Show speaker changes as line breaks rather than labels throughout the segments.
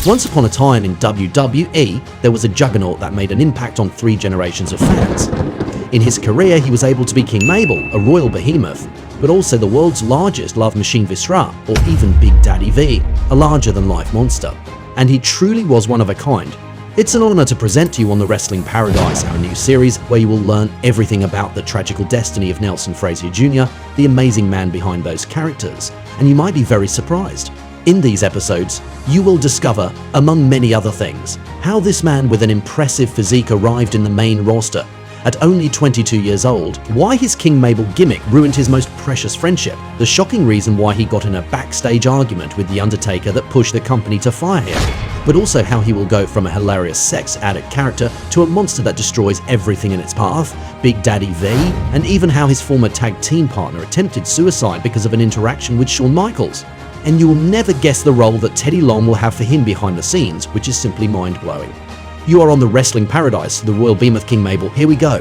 Once upon a time in WWE, there was a juggernaut that made an impact on 3 generations of fans. In his career, he was able to be King Mabel, a royal behemoth, but also the world's largest love machine Viscera, or even Big Daddy V, a larger-than-life monster. And he truly was one of a kind. It's an honor to present to you on the Wrestling Paradise, our new series where you will learn everything about the tragical destiny of Nelson Frazier Junior, the amazing man behind those characters, and you might be very surprised. In these episodes, you will discover, among many other things, how this man with an impressive physique arrived in the main roster at only 22 years old, why his King Mabel gimmick ruined his most precious friendship, the shocking reason why he got in a backstage argument with the Undertaker that pushed the company to fire him, but also how he will go from a hilarious sex addict character to a monster that destroys everything in its path, Big Daddy V, and even how his former tag team partner attempted suicide because of an interaction with Shawn Michaels. And you will never guess the role that Teddy Long will have for him behind the scenes, which is simply mind-blowing. You are on the Wrestling Paradise, the Royal Behemoth King Mabel. Here we go.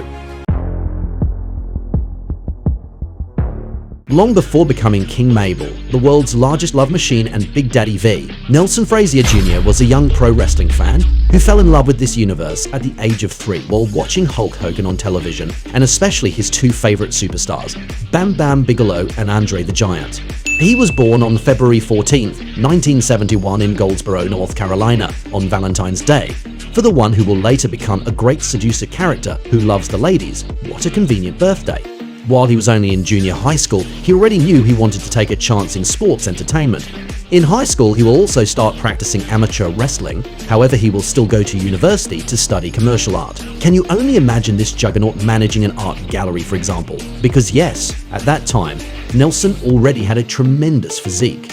Long before becoming King Mabel, the world's largest love machine and Big Daddy V, Nelson Frazier Junior was a young pro wrestling fan who fell in love with this universe at the age of 3 while watching Hulk Hogan on television, and especially his 2 favorite superstars, Bam Bam Bigelow and Andre the Giant. He was born on February 14, 1971 in Goldsboro, North Carolina, on Valentine's Day. For the one who will later become a great seducer character who loves the ladies, what a convenient birthday. While he was only in junior high school, he already knew he wanted to take a chance in sports entertainment. In high school, he will also start practicing amateur wrestling, however he will still go to university to study commercial art. Can you only imagine this juggernaut managing an art gallery, for example? Because yes, at that time, Nelson already had a tremendous physique.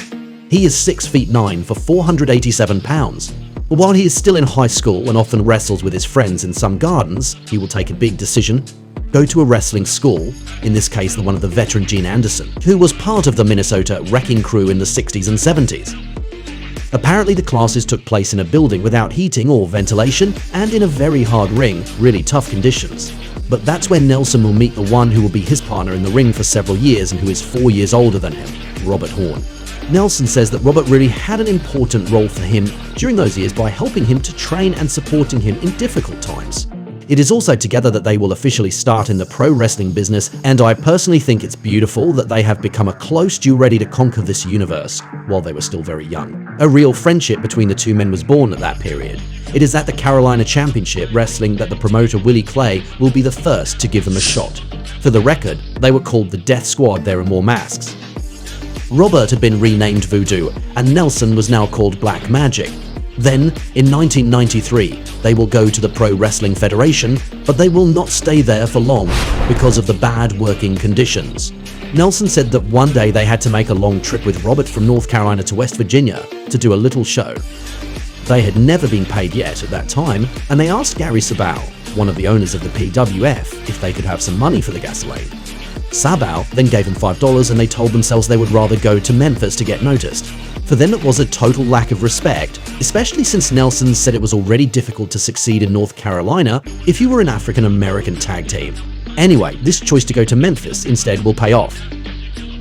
He is 6'9" for 487 pounds. But while he is still in high school and often wrestles with his friends in some gardens, he will take a big decision. Go to a wrestling school, in this case the one of the veteran Gene Anderson, who was part of the Minnesota Wrecking Crew in the 60s and 70s. Apparently the classes took place in a building without heating or ventilation and in a very hard ring, really tough conditions. But that's where Nelson will meet the one who will be his partner in the ring for several years and who is 4 years older than him, Robert Horn. Nelson says that Robert really had an important role for him during those years by helping him to train and supporting him in difficult times. It is also together that they will officially start in the pro wrestling business, and I personally think it's beautiful that they have become a close duo ready to conquer this universe while they were still very young. A real friendship between the two men was born at that period. It is at the Carolina Championship Wrestling that the promoter Willie Clay will be the first to give them a shot. For the record, they were called the Death Squad. There are more masks. Robert had been renamed Voodoo, and Nelson was now called Black Magic. Then, in 1993, they will go to the Pro Wrestling Federation, but they will not stay there for long because of the bad working conditions. Nelson said that one day they had to make a long trip with Robert from North Carolina to West Virginia to do a little show. They had never been paid yet at that time, and they asked Gary Sabow, one of the owners of the PWF, if they could have some money for the gasoline. Sabow then gave them $5 and they told themselves they would rather go to Memphis to get noticed. For them it was a total lack of respect, especially since Nelson said it was already difficult to succeed in North Carolina if you were an African American tag team. Anyway, this choice to go to Memphis instead will pay off.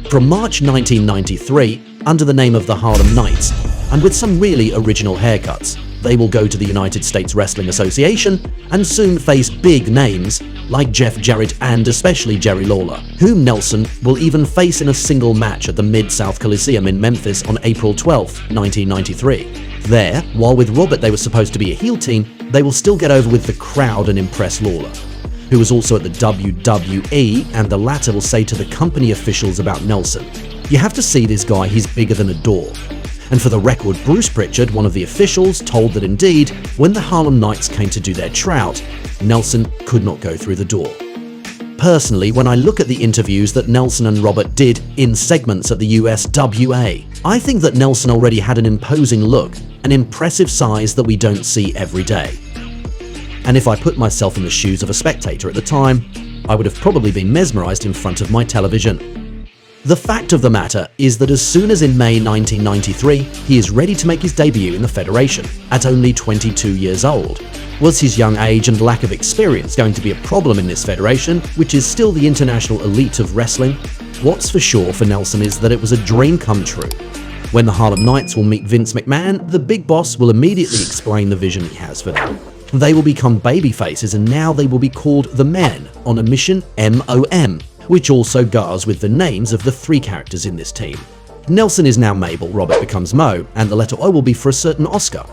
From March 1993, under the name of the Harlem Knights, and with some really original haircuts, they will go to the United States Wrestling Association and soon face big names like Jeff Jarrett and especially Jerry Lawler, whom Nelson will even face in a single match at the Mid-South Coliseum in Memphis on April 12, 1993. There, while with Robert they were supposed to be a heel team, they will still get over with the crowd and impress Lawler, who was also at the WWE, and the latter will say to the company officials about Nelson, "You have to see this guy, he's bigger than a door." And for the record, Bruce Pritchard, one of the officials, told that indeed, when the Harlem Knights came to do their trout, Nelson could not go through the door. Personally, when I look at the interviews that Nelson and Robert did in segments at the USWA, I think that Nelson already had an imposing look, an impressive size that we don't see every day. And if I put myself in the shoes of a spectator at the time, I would have probably been mesmerized in front of my television. The fact of the matter is that as soon as in May 1993, he is ready to make his debut in the Federation, at only 22 years old. Was his young age and lack of experience going to be a problem in this federation, which is still the international elite of wrestling? What's for sure for Nelson is that it was a dream come true. When the Harlem Knights will meet Vince McMahon, the Big Boss will immediately explain the vision he has for them. They will become baby faces, and now they will be called the Men on a Mission MOM, which also goes with the names of the 3 characters in this team. Nelson is now Mabel, Robert becomes Mo, and the letter O will be for a certain Oscar.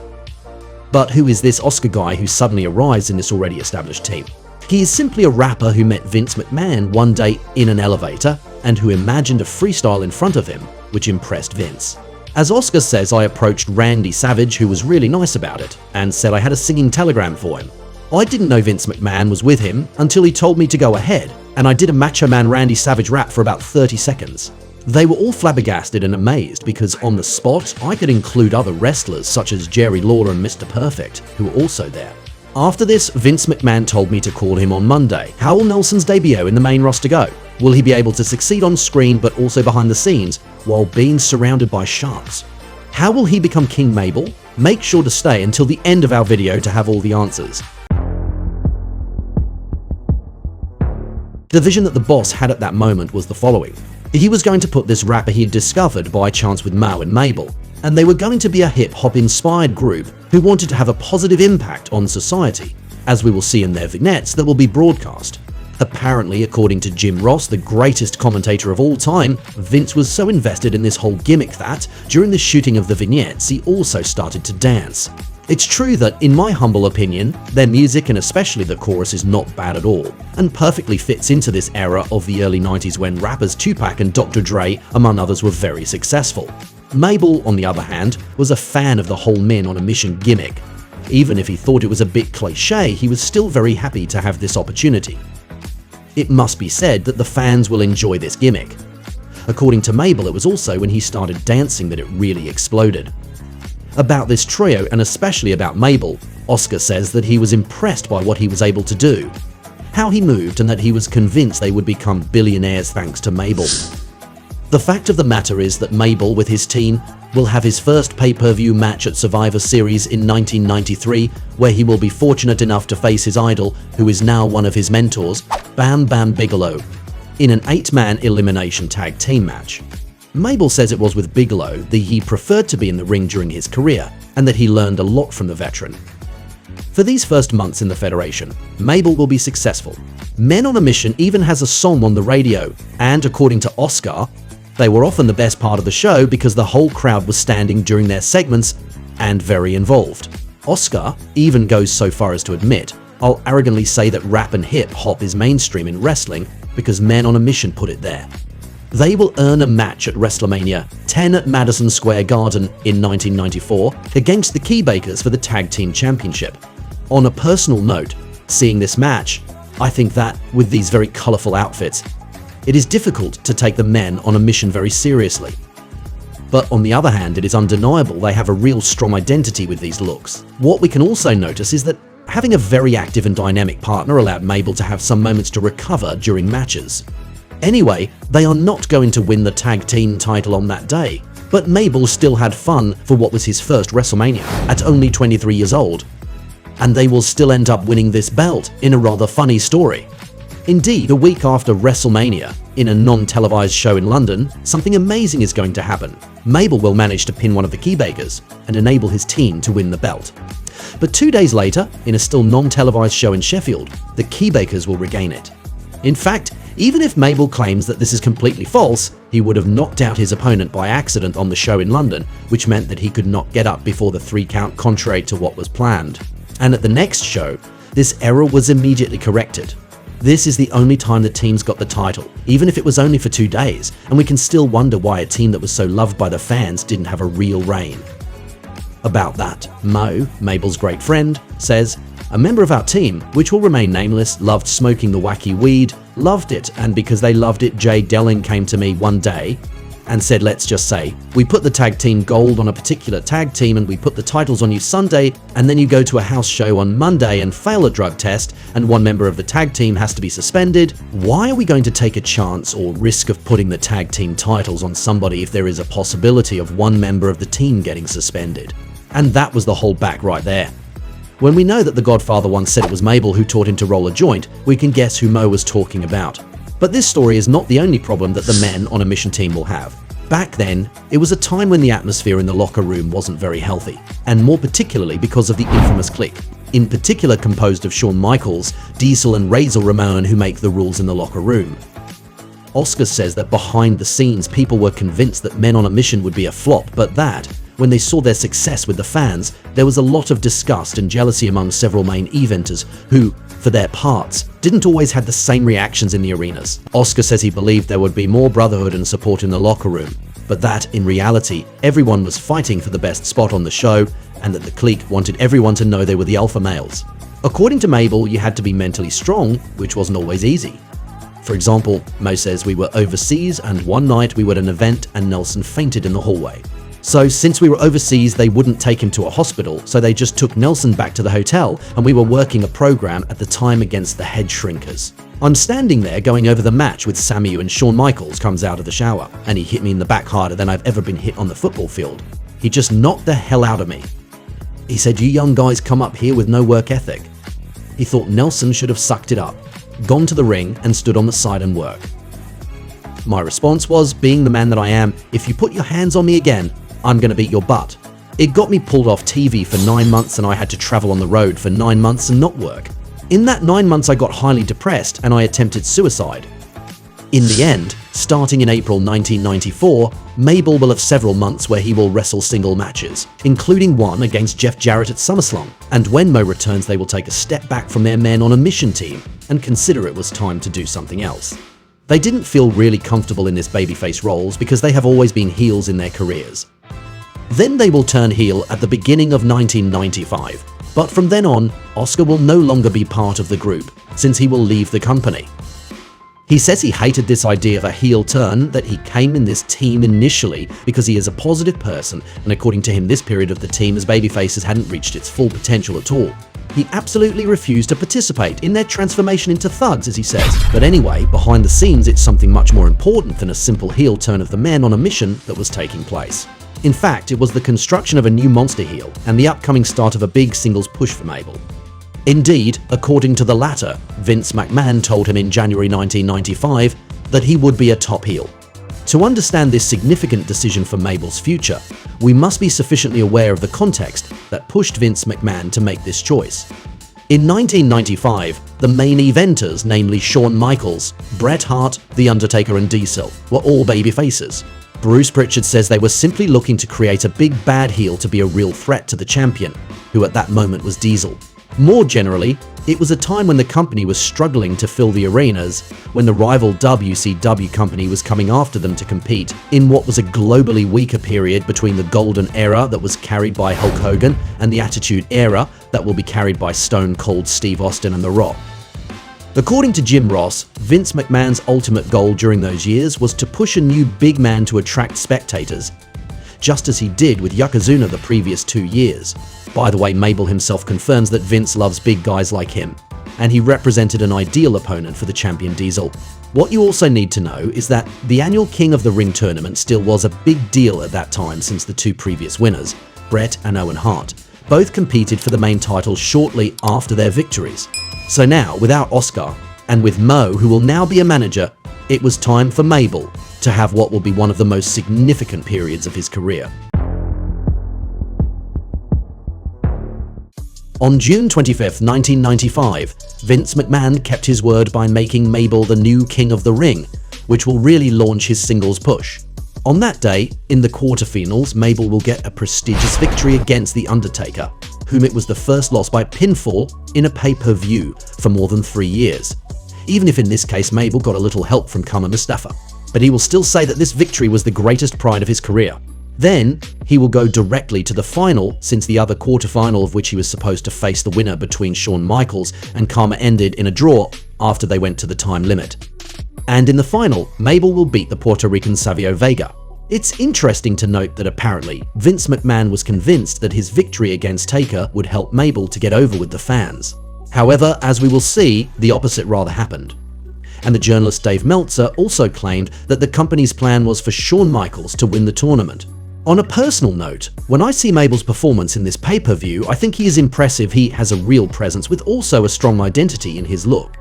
But who is this Oscar guy who suddenly arrives in this already established team? He is simply a rapper who met Vince McMahon one day in an elevator and who imagined a freestyle in front of him, which impressed Vince. As Oscar says, I approached Randy Savage, who was really nice about it, and said I had a singing telegram for him. I didn't know Vince McMahon was with him until he told me to go ahead, and I did a Macho Man Randy Savage rap for about 30 seconds. They were all flabbergasted and amazed because on the spot, I could include other wrestlers such as Jerry Lawler and Mr. Perfect, who were also there. After this, Vince McMahon told me to call him on Monday. How will Nelson's debut in the main roster go? Will he be able to succeed on screen but also behind the scenes while being surrounded by sharks? How will he become King Mabel? Make sure to stay until the end of our video to have all the answers. The vision that the boss had at that moment was the following. He was going to put this rapper he had discovered by chance with Mo and Mabel, and they were going to be a hip-hop inspired group who wanted to have a positive impact on society, as we will see in their vignettes that will be broadcast. Apparently, according to Jim Ross, the greatest commentator of all time, Vince was so invested in this whole gimmick that, during the shooting of the vignettes, he also started to dance. It's true that, in my humble opinion, their music and especially the chorus is not bad at all, and perfectly fits into this era of the early 90s when rappers Tupac and Dr. Dre, among others, were very successful. Mabel, on the other hand, was a fan of the whole Men on a Mission gimmick. Even if he thought it was a bit cliche, he was still very happy to have this opportunity. It must be said that the fans will enjoy this gimmick. According to Mabel, it was also when he started dancing that it really exploded. About this trio, and especially about Mabel, Oscar says that he was impressed by what he was able to do, how he moved, and that he was convinced they would become billionaires thanks to Mabel. The fact of the matter is that Mabel, with his team, will have his first pay-per-view match at Survivor Series in 1993, where he will be fortunate enough to face his idol, who is now one of his mentors, Bam Bam Bigelow, in an 8-man elimination tag team match. Mabel says it was with Bigelow that he preferred to be in the ring during his career, and that he learned a lot from the veteran. For these first months in the Federation, Mabel will be successful. Men on a Mission even has a song on the radio, and according to Oscar, they were often the best part of the show because the whole crowd was standing during their segments and very involved. Oscar even goes so far as to admit, I'll arrogantly say that rap and hip-hop is mainstream in wrestling because Men on a Mission put it there. They will earn a match at WrestleMania 10 at Madison Square Garden in 1994 against the Keymakers for the Tag Team Championship. On a personal note, seeing this match, I think that, with these very colourful outfits, it is difficult to take the Men on a Mission very seriously. But on the other hand, it is undeniable they have a real strong identity with these looks. What we can also notice is that having a very active and dynamic partner allowed Mabel to have some moments to recover during matches. Anyway, they are not going to win the tag team title on that day, but Mabel still had fun for what was his first WrestleMania at only 23 years old. And they will still end up winning this belt in a rather funny story. Indeed, a week after WrestleMania, in a non-televised show in London, something amazing is going to happen. Mabel will manage to pin one of the Keymakers and enable his team to win the belt. But 2 days later, in a still non-televised show in Sheffield, the Keymakers will regain it. In fact, even if Mabel claims that this is completely false, he would have knocked out his opponent by accident on the show in London, which meant that he could not get up before the 3 count contrary to what was planned. And at the next show, this error was immediately corrected. This is the only time the teams got the title, even if it was only for 2 days, and we can still wonder why a team that was so loved by the fans didn't have a real reign. About that, Mo, Mabel's great friend, says, a member of our team, which will remain nameless, loved smoking the wacky weed, loved it, and because they loved it, Jay Delling came to me one day and said, let's just say, we put the tag team gold on a particular tag team and we put the titles on you Sunday, and then you go to a house show on Monday and fail a drug test, and one member of the tag team has to be suspended. Why are we going to take a chance or risk of putting the tag team titles on somebody if there is a possibility of one member of the team getting suspended? And that was the whole back right there. When we know that the Godfather once said it was Mabel who taught him to roll a joint, we can guess who Mo was talking about. But this story is not the only problem that the Men on a Mission team will have. Back then, it was a time when the atmosphere in the locker room wasn't very healthy, and more particularly because of the infamous Kliq, in particular composed of Shawn Michaels, Diesel and Razor Ramon, who make the rules in the locker room. Oscar says that behind the scenes people were convinced that Men on a Mission would be a flop, but that, when they saw their success with the fans, there was a lot of disgust and jealousy among several main eventers who, for their parts, didn't always have the same reactions in the arenas. Oscar says he believed there would be more brotherhood and support in the locker room, but that, in reality, everyone was fighting for the best spot on the show, and that the Kliq wanted everyone to know they were the alpha males. According to Mabel, you had to be mentally strong, which wasn't always easy. For example, Mo says we were overseas and one night we were at an event and Nelson fainted in the hallway. So since we were overseas, they wouldn't take him to a hospital, so they just took Nelson back to the hotel, and we were working a program at the time against the Head Shrinkers. I'm standing there going over the match with Samu, and Shawn Michaels comes out of the shower, and he hit me in the back harder than I've ever been hit on the football field. He just knocked the hell out of me. He said, "You young guys come up here with no work ethic." He thought Nelson should have sucked it up, gone to the ring and stood on the side and worked. My response was, being the man that I am, "If you put your hands on me again, I'm gonna beat your butt." It got me pulled off TV for 9 months, and I had to travel on the road for 9 months and not work. In that 9 months I got highly depressed and I attempted suicide. In the end, starting in April 1994, Mabel will have several months where he will wrestle single matches, including one against Jeff Jarrett at Summerslam, and when Mo returns they will take a step back from their Men on a Mission team and consider it was time to do something else. They didn't feel really comfortable in this babyface roles because they have always been heels in their careers. Then they will turn heel at the beginning of 1995, but from then on, Oscar will no longer be part of the group since he will leave the company. He says he hated this idea of a heel turn, that he came in this team initially because he is a positive person, and according to him this period of the team as babyfaces hadn't reached its full potential at all. He absolutely refused to participate in their transformation into thugs, as he says. But anyway, behind the scenes it's something much more important than a simple heel turn of the Men on a Mission that was taking place. In fact, it was the construction of a new monster heel and the upcoming start of a big singles push for Mabel. Indeed, according to the latter, Vince McMahon told him in January 1995 that he would be a top heel. To understand this significant decision for Mabel's future, we must be sufficiently aware of the context that pushed Vince McMahon to make this choice. In 1995, the main eventers, namely Shawn Michaels, Bret Hart, The Undertaker and Diesel, were all babyfaces. Bruce Pritchard says they were simply looking to create a big bad heel to be a real threat to the champion, who at that moment was Diesel. More generally, it was a time when the company was struggling to fill the arenas, when the rival WCW company was coming after them to compete in what was a globally weaker period between the golden era that was carried by Hulk Hogan and the Attitude Era that will be carried by Stone Cold Steve Austin and The Rock. According to Jim Ross, Vince McMahon's ultimate goal during those years was to push a new big man to attract spectators, just as he did with Yokozuna the previous 2 years. By the way, Mabel himself confirms that Vince loves big guys like him, and he represented an ideal opponent for the champion Diesel. What you also need to know is that the annual King of the Ring tournament still was a big deal at that time, since the 2 previous winners, Bret and Owen Hart, both competed for the main title shortly after their victories. So now, without Oscar, and with Mo, who will now be a manager, it was time for Mabel to have what will be one of the most significant periods of his career. On June 25, 1995, Vince McMahon kept his word by making Mabel the new King of the Ring, which will really launch his singles push. On that day, in the quarterfinals, Mabel will get a prestigious victory against The Undertaker, whom it was the first loss by pinfall in a pay-per-view for more than 3 years. Even if in this case Mabel got a little help from Kama Mustafa. But he will still say that this victory was the greatest pride of his career. Then, he will go directly to the final, since the other quarterfinal of which he was supposed to face the winner between Shawn Michaels and Kama ended in a draw after they went to the time limit. And in the final, Mabel will beat the Puerto Rican Savio Vega. It's interesting to note that apparently, Vince McMahon was convinced that his victory against Taker would help Mabel to get over with the fans. However, as we will see, the opposite rather happened. And the journalist Dave Meltzer also claimed that the company's plan was for Shawn Michaels to win the tournament. On a personal note, when I see Mabel's performance in this pay-per-view, I think he is impressive. He has a real presence with also a strong identity in his look.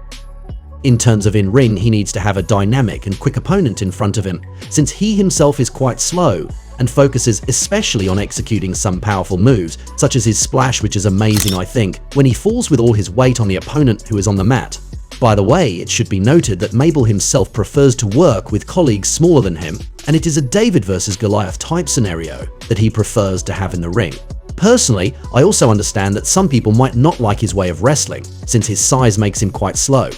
In terms of in-ring, he needs to have a dynamic and quick opponent in front of him, since he himself is quite slow and focuses especially on executing some powerful moves, such as his splash, which is amazing, I think, when he falls with all his weight on the opponent who is on the mat. By the way, it should be noted that Mabel himself prefers to work with colleagues smaller than him, and it is a David versus Goliath type scenario that he prefers to have in the ring. Personally, I also understand that some people might not like his way of wrestling, since his size makes him quite slow.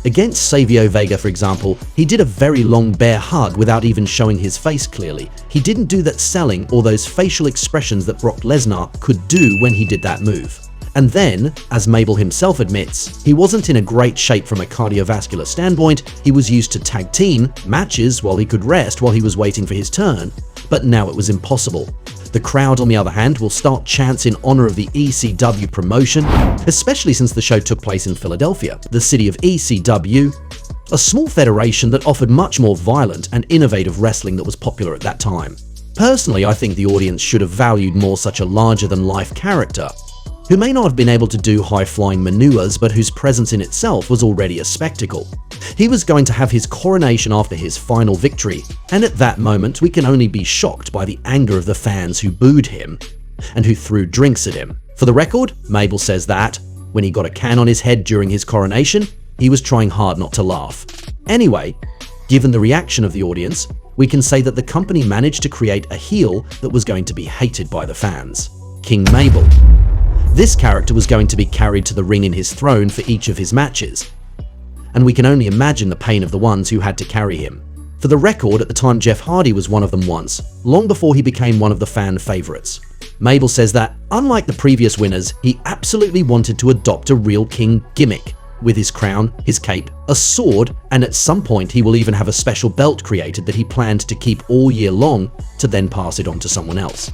Against Savio Vega, for example, he did a very long bear hug without even showing his face clearly. He didn't do that selling or those facial expressions that Brock Lesnar could do when he did that move. And then, as Mabel himself admits, he wasn't in a great shape from a cardiovascular standpoint. He was used to tag team matches while he could rest while he was waiting for his turn, but now it was impossible. The crowd, on the other hand, will start chants in honor of the ECW promotion, especially since the show took place in Philadelphia, the city of ECW, a small federation that offered much more violent and innovative wrestling that was popular at that time. Personally, I think the audience should have valued more such a larger-than-life character, who may not have been able to do high-flying maneuvers, but whose presence in itself was already a spectacle. He was going to have his coronation after his final victory, and at that moment we can only be shocked by the anger of the fans who booed him and who threw drinks at him. For the record, Mabel says that, when he got a can on his head during his coronation, he was trying hard not to laugh. Anyway, given the reaction of the audience, we can say that the company managed to create a heel that was going to be hated by the fans. King Mabel. This character was going to be carried to the ring in his throne for each of his matches, and we can only imagine the pain of the ones who had to carry him. For the record, at the time Jeff Hardy was one of them once, long before he became one of the fan favorites. Mabel says that, unlike the previous winners, he absolutely wanted to adopt a real king gimmick, with his crown, his cape, a sword, and at some point he will even have a special belt created that he planned to keep all year long to then pass it on to someone else.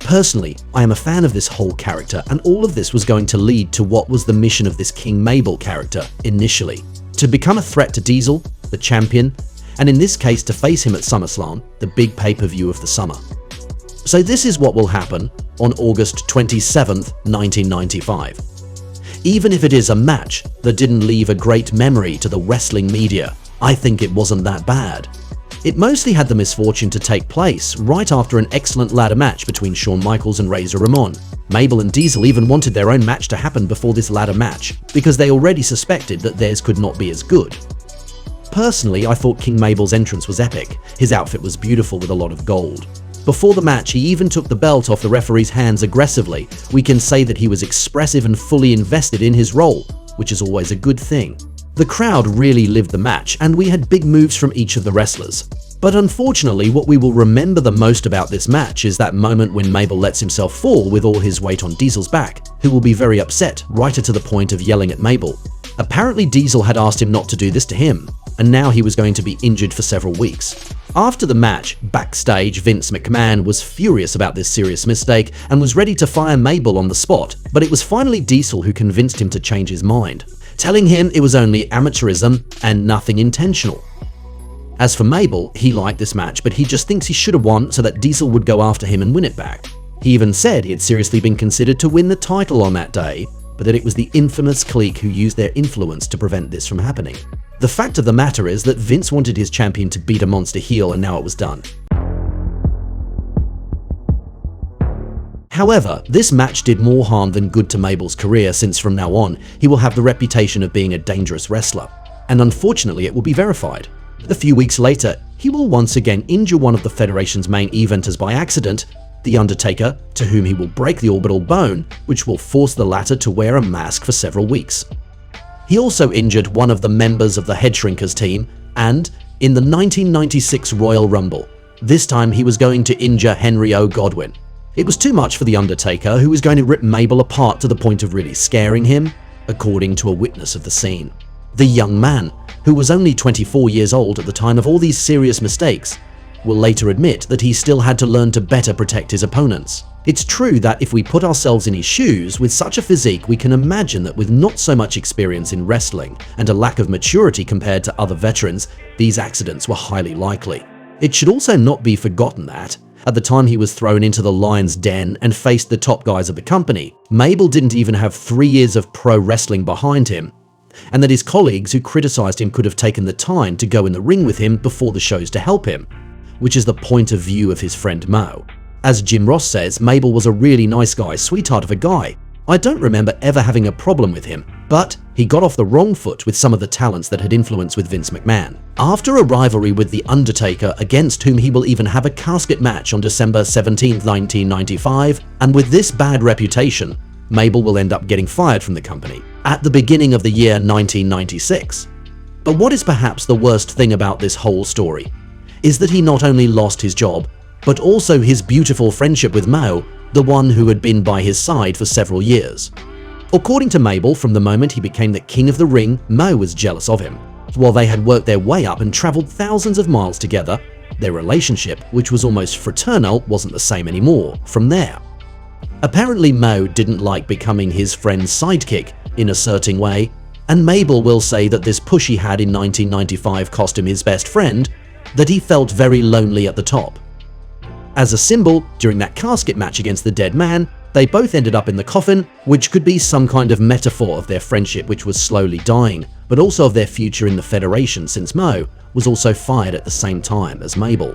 Personally, I am a fan of this whole character, and all of this was going to lead to what was the mission of this King Mabel character initially: to become a threat to Diesel, the champion, and in this case to face him at Summerslam, the big pay-per-view of the summer. So this is what will happen on August 27th, 1995. Even if it is a match that didn't leave a great memory to the wrestling media, I think it wasn't that bad. It mostly had the misfortune to take place right after an excellent ladder match between Shawn Michaels and Razor Ramon. Mabel and Diesel even wanted their own match to happen before this ladder match, because they already suspected that theirs could not be as good. Personally, I thought King Mabel's entrance was epic. His outfit was beautiful with a lot of gold. Before the match, he even took the belt off the referee's hands aggressively. We can say that he was expressive and fully invested in his role, which is always a good thing. The crowd really lived the match, and we had big moves from each of the wrestlers. But unfortunately, what we will remember the most about this match is that moment when Mabel lets himself fall with all his weight on Diesel's back, who will be very upset, right to the point of yelling at Mabel. Apparently Diesel had asked him not to do this to him, and now he was going to be injured for several weeks. After the match, backstage, Vince McMahon was furious about this serious mistake and was ready to fire Mabel on the spot, but it was finally Diesel who convinced him to change his mind, telling him it was only amateurism and nothing intentional. As for Mabel, he liked this match, but he just thinks he should have won so that Diesel would go after him and win it back. He even said he had seriously been considered to win the title on that day, but that it was the infamous Kliq who used their influence to prevent this from happening. The fact of the matter is that Vince wanted his champion to beat a monster heel, and now it was done. However, this match did more harm than good to Mabel's career, since from now on, he will have the reputation of being a dangerous wrestler. And unfortunately, it will be verified. A few weeks later, he will once again injure one of the Federation's main eventers by accident, the Undertaker, to whom he will break the orbital bone, which will force the latter to wear a mask for several weeks. He also injured one of the members of the Headshrinkers team, and, in the 1996 Royal Rumble, this time he was going to injure Henry O. Godwin. It was too much for the Undertaker, who was going to rip Mabel apart to the point of really scaring him, according to a witness of the scene. The young man, who was only 24 years old at the time of all these serious mistakes, will later admit that he still had to learn to better protect his opponents. It's true that if we put ourselves in his shoes, with such a physique, we can imagine that with not so much experience in wrestling and a lack of maturity compared to other veterans, these accidents were highly likely. It should also not be forgotten that, at the time he was thrown into the lion's den and faced the top guys of the company, Mabel didn't even have 3 years of pro wrestling behind him. and that his colleagues who criticized him could have taken the time to go in the ring with him before the shows to help him, which is the point of view of his friend Mo. As Jim Ross says, Mabel was a really nice guy, sweetheart of a guy. I don't remember ever having a problem with him, but he got off the wrong foot with some of the talents that had influence with Vince McMahon. After a rivalry with The Undertaker, against whom he will even have a casket match on December 17, 1995, and with this bad reputation, Mabel will end up getting fired from the company at the beginning of the year 1996. But what is perhaps the worst thing about this whole story is that he not only lost his job, but also his beautiful friendship with Mo, the one who had been by his side for several years. According to Mabel, from the moment he became the king of the ring, Mo was jealous of him. While they had worked their way up and traveled thousands of miles together, their relationship, which was almost fraternal, wasn't the same anymore from there. Apparently Mo didn't like becoming his friend's sidekick in a certain way, and Mabel will say that this push he had in 1995 cost him his best friend, that he felt very lonely at the top. As a symbol, during that casket match against the dead man, they both ended up in the coffin, which could be some kind of metaphor of their friendship which was slowly dying, but also of their future in the Federation, since Mo was also fired at the same time as Mabel.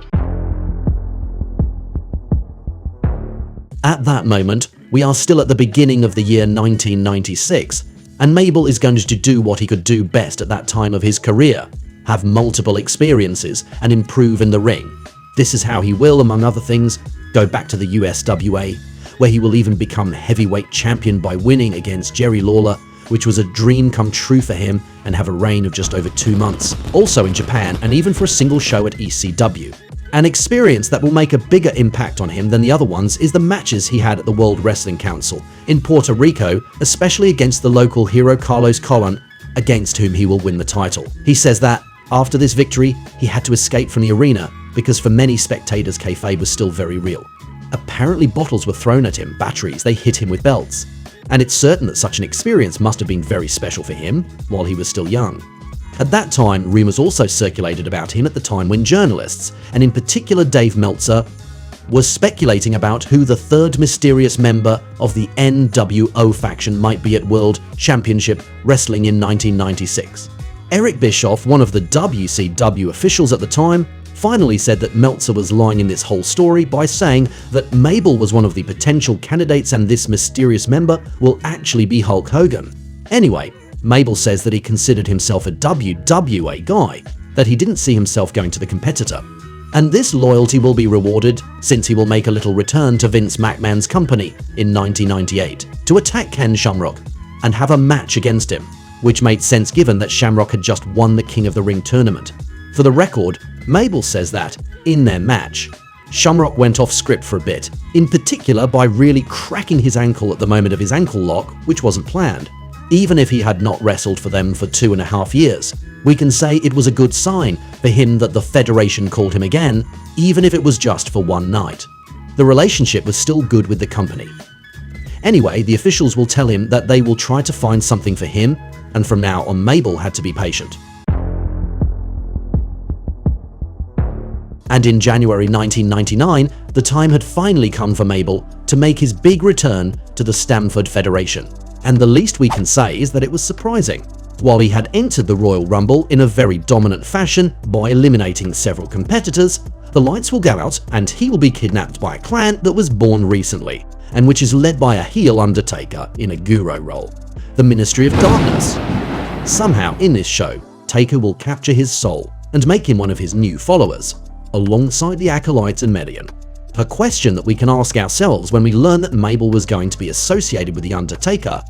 At that moment, we are still at the beginning of the year 1996, and Mabel is going to do what he could do best at that time of his career, have multiple experiences and improve in the ring. This is how he will, among other things, go back to the USWA, where he will even become heavyweight champion by winning against Jerry Lawler, which was a dream come true for him, and have a reign of just over 2 months. Also in Japan, and even for a single show at ECW. An experience that will make a bigger impact on him than the other ones is the matches he had at the World Wrestling Council in Puerto Rico, especially against the local hero Carlos Colon, against whom he will win the title. He says that after this victory, he had to escape from the arena because for many spectators, kayfabe was still very real. Apparently bottles were thrown at him, batteries, they hit him with belts. And it's certain that such an experience must have been very special for him while he was still young. At that time, rumors also circulated about him at the time when journalists, and in particular Dave Meltzer, was speculating about who the third mysterious member of the NWO faction might be at World Championship Wrestling in 1996. Eric Bischoff, one of the WCW officials at the time, finally said that Meltzer was lying in this whole story by saying that Mabel was one of the potential candidates and this mysterious member will actually be Hulk Hogan. Anyway, Mabel says that he considered himself a WWA guy, that he didn't see himself going to the competitor. And this loyalty will be rewarded since he will make a little return to Vince McMahon's company in 1998 to attack Ken Shamrock and have a match against him, which made sense given that Shamrock had just won the King of the Ring tournament. For the record, Mabel says that, in their match, Shamrock went off script for a bit, in particular by really cracking his ankle at the moment of his ankle lock, which wasn't planned. Even if he had not wrestled for them for 2.5 years, we can say it was a good sign for him that the Federation called him again, even if it was just for one night. The relationship was still good with the company. Anyway, the officials will tell him that they will try to find something for him, and from now on Mabel had to be patient. And in January 1999, the time had finally come for Mabel to make his big return to the Stamford Federation. And the least we can say is that it was surprising. While he had entered the Royal Rumble in a very dominant fashion by eliminating several competitors, the lights will go out and he will be kidnapped by a clan that was born recently, and which is led by a heel Undertaker in a guru role, the Ministry of Darkness. Somehow in this show, Taker will capture his soul and make him one of his new followers, alongside the Acolytes and Median. A question that we can ask ourselves when we learn that Mabel was going to be associated with The Undertaker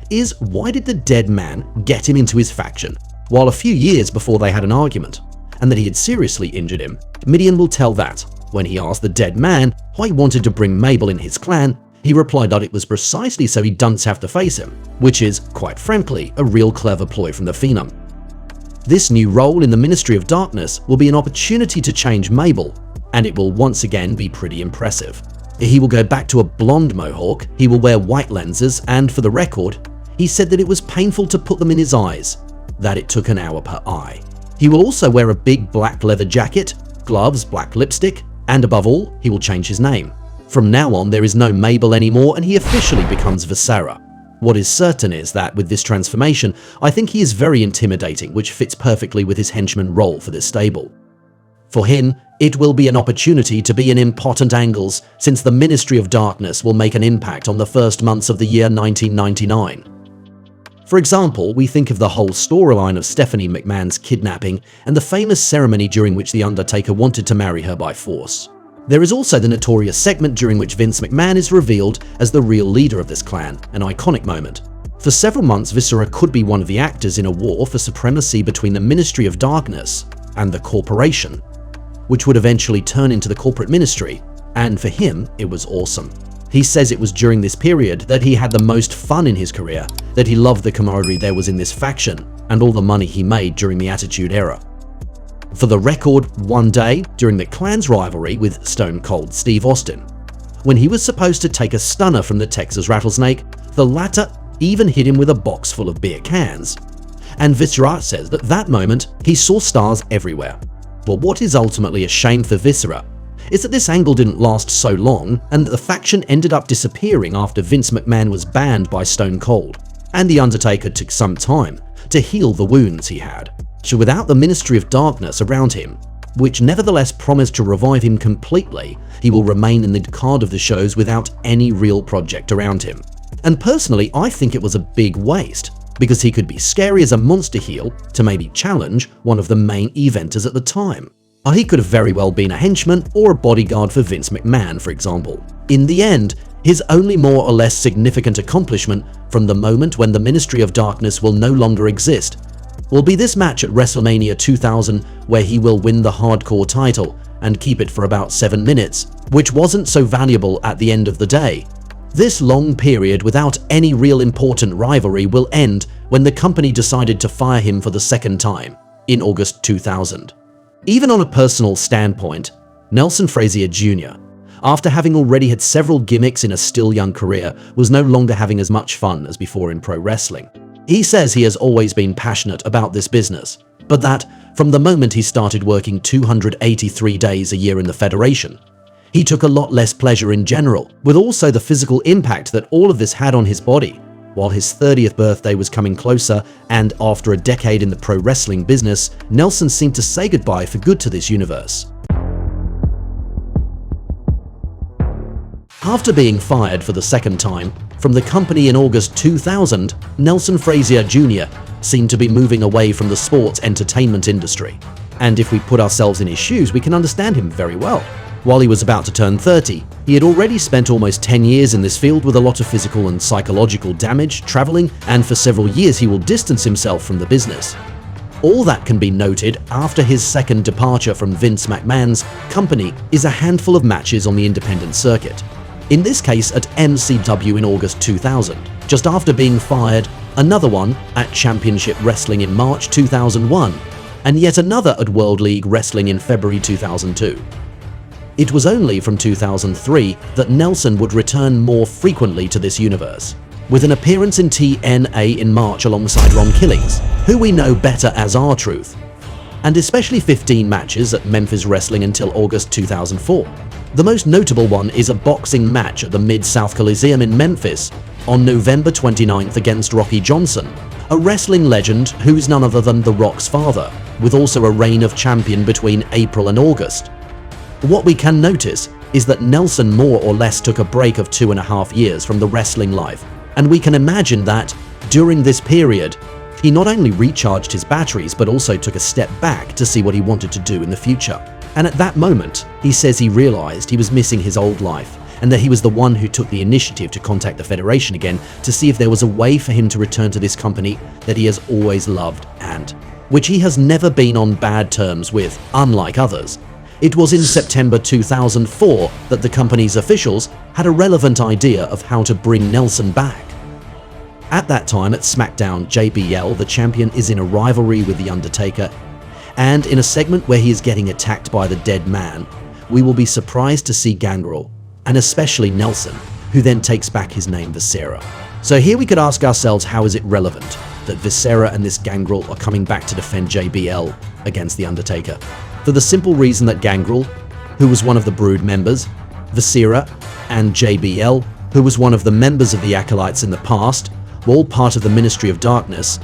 is, why did the dead man get him into his faction, while a few years before they had an argument, and that he had seriously injured him? Midian will tell that, when he asked the dead man why he wanted to bring Mabel in his clan, he replied that it was precisely so he doesn't have to face him, which is, quite frankly, a real clever ploy from the Phenom. This new role in the Ministry of Darkness will be an opportunity to change Mabel, and it will once again be pretty impressive. He will go back to a blonde mohawk, he will wear white lenses, and for the record, he said that it was painful to put them in his eyes, that it took an hour per eye. He will also wear a big black leather jacket, gloves, black lipstick, and above all, he will change his name. From now on, there is no Mabel anymore and he officially becomes Viscera. What is certain is that with this transformation, I think he is very intimidating, which fits perfectly with his henchman role for this stable. For him, it will be an opportunity to be in important angles, since the Ministry of Darkness will make an impact on the first months of the year 1999. For example, we think of the whole storyline of Stephanie McMahon's kidnapping and the famous ceremony during which The Undertaker wanted to marry her by force. There is also the notorious segment during which Vince McMahon is revealed as the real leader of this clan, an iconic moment. For several months, Viscera could be one of the actors in a war for supremacy between the Ministry of Darkness and the Corporation, which would eventually turn into the Corporate Ministry, and for him, it was awesome. He says it was during this period that he had the most fun in his career, that he loved the camaraderie there was in this faction, and all the money he made during the Attitude Era. For the record, one day, during the Clan's rivalry with Stone Cold Steve Austin, when he was supposed to take a stunner from the Texas Rattlesnake, the latter even hit him with a box full of beer cans. And Viscera says that that moment, he saw stars everywhere. Well, what is ultimately a shame for Viscera is that this angle didn't last so long, and that the faction ended up disappearing after Vince McMahon was banned by Stone Cold, and The Undertaker took some time to heal the wounds he had. So without the Ministry of Darkness around him, which nevertheless promised to revive him completely, he will remain in the card of the shows without any real project around him. And personally, I think it was a big waste, because he could be scary as a monster heel to maybe challenge one of the main eventers at the time. Or he could have very well been a henchman or a bodyguard for Vince McMahon, for example. In the end, his only more or less significant accomplishment from the moment when the Ministry of Darkness will no longer exist will be this match at WrestleMania 2000, where he will win the Hardcore title and keep it for about 7 minutes, which wasn't so valuable at the end of the day. This long period without any real important rivalry will end when the company decided to fire him for the second time, in August 2000. Even on a personal standpoint, Nelson Frazier Junior, after having already had several gimmicks in a still young career, was no longer having as much fun as before in pro wrestling. He says he has always been passionate about this business, but that from the moment he started working 283 days a year in the Federation, he took a lot less pleasure in general, with also the physical impact that all of this had on his body. While his 30th birthday was coming closer, and after a decade in the pro wrestling business, Nelson seemed to say goodbye for good to this universe. After being fired for the second time from the company in August 2000, Nelson Frazier Jr. seemed to be moving away from the sports entertainment industry. And if we put ourselves in his shoes, we can understand him very well. While he was about to turn 30, he had already spent almost 10 years in this field with a lot of physical and psychological damage, traveling, and for several years he will distance himself from the business. All that can be noted after his second departure from Vince McMahon's company is a handful of matches on the independent circuit. In this case at MCW in August 2000, just after being fired, another one at Championship Wrestling in March 2001, and yet another at World League Wrestling in February 2002. It was only from 2003 that Nelson would return more frequently to this universe, with an appearance in TNA in March alongside Ron Killings, who we know better as R-Truth, and especially 15 matches at Memphis Wrestling until August 2004. The most notable one is a boxing match at the Mid-South Coliseum in Memphis on November 29th against Rocky Johnson, a wrestling legend who's none other than The Rock's father, with also a reign of champion between April and August. What we can notice is that Nelson more or less took a break of 2.5 years from the wrestling life, and we can imagine that, during this period, he not only recharged his batteries but also took a step back to see what he wanted to do in the future. And at that moment, he says he realized he was missing his old life, and that he was the one who took the initiative to contact the Federation again to see if there was a way for him to return to this company that he has always loved and which he has never been on bad terms with, unlike others. It was in September 2004 that the company's officials had a relevant idea of how to bring Nelson back. At that time at SmackDown, JBL, the champion, is in a rivalry with The Undertaker, and in a segment where he is getting attacked by the Dead Man, we will be surprised to see Gangrel, and especially Nelson, who then takes back his name Viscera. So here we could ask ourselves, how is it relevant that Viscera and this Gangrel are coming back to defend JBL against The Undertaker? For the simple reason that Gangrel, who was one of the Brood members, Viscera, and JBL, who was one of the members of the Acolytes in the past, were all part of the Ministry of Darkness,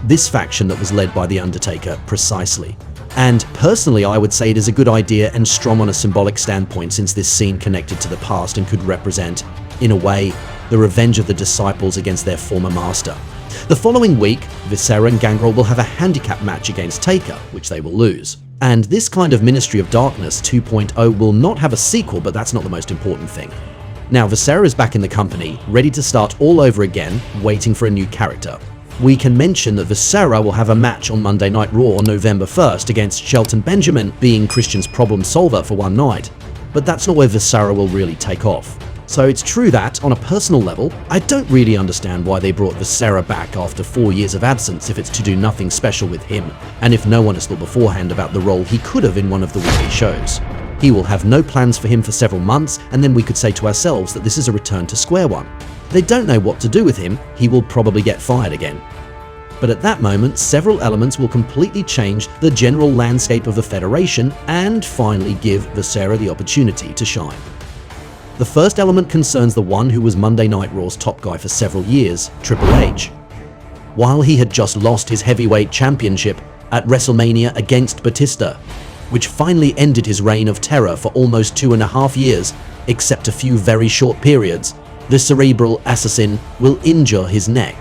this faction that was led by The Undertaker precisely. And personally, I would say it is a good idea and strong on a symbolic standpoint, since this scene connected to the past and could represent, in a way, the revenge of the disciples against their former master. The following week, Viscera and Gangrel will have a handicap match against Taker, which they will lose. And this kind of Ministry of Darkness 2.0 will not have a sequel, but that's not the most important thing. Now, Viscera is back in the company, ready to start all over again, waiting for a new character. We can mention that Viscera will have a match on Monday Night Raw on November 1st against Shelton Benjamin, being Christian's problem solver for one night. But that's not where Viscera will really take off. So it's true that, on a personal level, I don't really understand why they brought Viscera back after 4 years of absence if it's to do nothing special with him, and if no one has thought beforehand about the role he could have in one of the weekly shows. He will have no plans for him for several months, and then we could say to ourselves that this is a return to square one. They don't know what to do with him, he will probably get fired again. But at that moment, several elements will completely change the general landscape of the Federation and finally give Viscera the opportunity to shine. The first element concerns the one who was Monday Night Raw's top guy for several years, Triple H. While he had just lost his heavyweight championship at WrestleMania against Batista, which finally ended his reign of terror for almost 2.5 years, except a few very short periods, the cerebral assassin will injure his neck.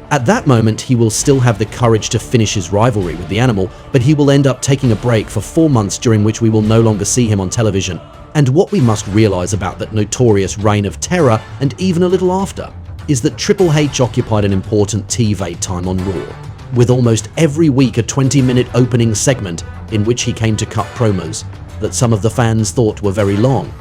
At that moment, he will still have the courage to finish his rivalry with the Animal, but he will end up taking a break for 4 months, during which we will no longer see him on television. And what we must realize about that notorious reign of terror, and even a little after, is that Triple H occupied an important TV time on Raw, with almost every week a 20-minute opening segment in which he came to cut promos that some of the fans thought were very long.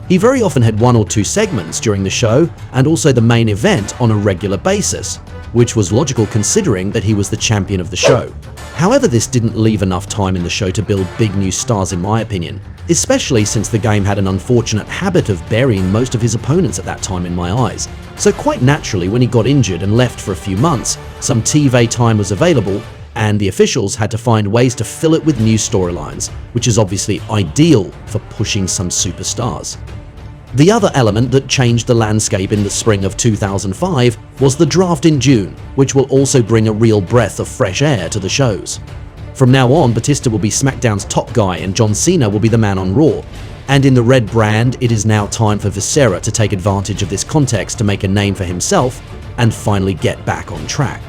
He very often had 1 or 2 segments during the show, and also the main event on a regular basis, which was logical considering that he was the champion of the show. However, this didn't leave enough time in the show to build big new stars, in my opinion, especially since the game had an unfortunate habit of burying most of his opponents at that time in my eyes. So quite naturally, when he got injured and left for a few months, some TV time was available, and the officials had to find ways to fill it with new storylines, which is obviously ideal for pushing some superstars. The other element that changed the landscape in the spring of 2005 was the draft in June, which will also bring a real breath of fresh air to the shows. From now on, Batista will be SmackDown's top guy and John Cena will be the man on Raw. And in the red brand, it is now time for Viscera to take advantage of this context to make a name for himself and finally get back on track.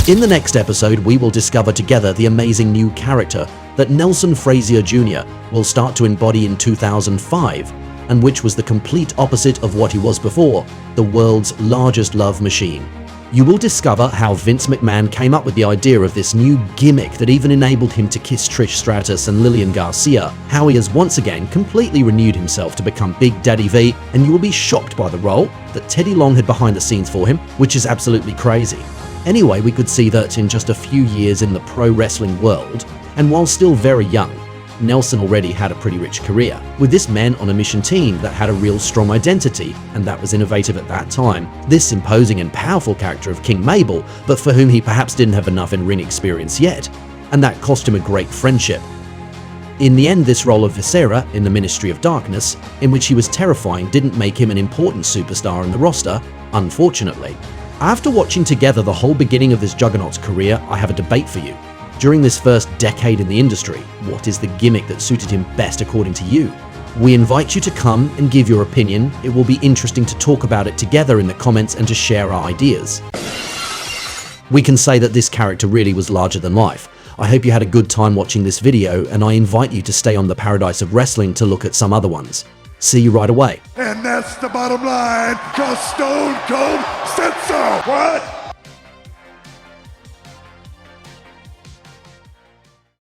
In the next episode, we will discover together the amazing new character that Nelson Frazier Junior will start to embody in 2005, and which was the complete opposite of what he was before, the world's largest love machine. You will discover how Vince McMahon came up with the idea of this new gimmick that even enabled him to kiss Trish Stratus and Lillian Garcia, how he has once again completely renewed himself to become Big Daddy V, and you will be shocked by the role that Teddy Long had behind the scenes for him, which is absolutely crazy. Anyway, we could see that in just a few years in the pro wrestling world, and while still very young, Nelson already had a pretty rich career, with this men on a mission team that had a real strong identity, and that was innovative at that time. This imposing and powerful character of King Mabel, but for whom he perhaps didn't have enough in-ring experience yet, and that cost him a great friendship. In the end, this role of Viscera in the Ministry of Darkness, in which he was terrifying, didn't make him an important superstar in the roster, unfortunately. After watching together the whole beginning of this juggernaut's career, I have a debate for you. During this first decade in the industry, what is the gimmick that suited him best according to you? We invite you to come and give your opinion. It will be interesting to talk about it together in the comments and to share our ideas. We can say that this character really was larger than life. I hope you had a good time watching this video, and I invite you to stay on the Paradise of Wrestling to look at some other ones. See you right away.
And that's the bottom line, 'cause Stone Cold said so. What?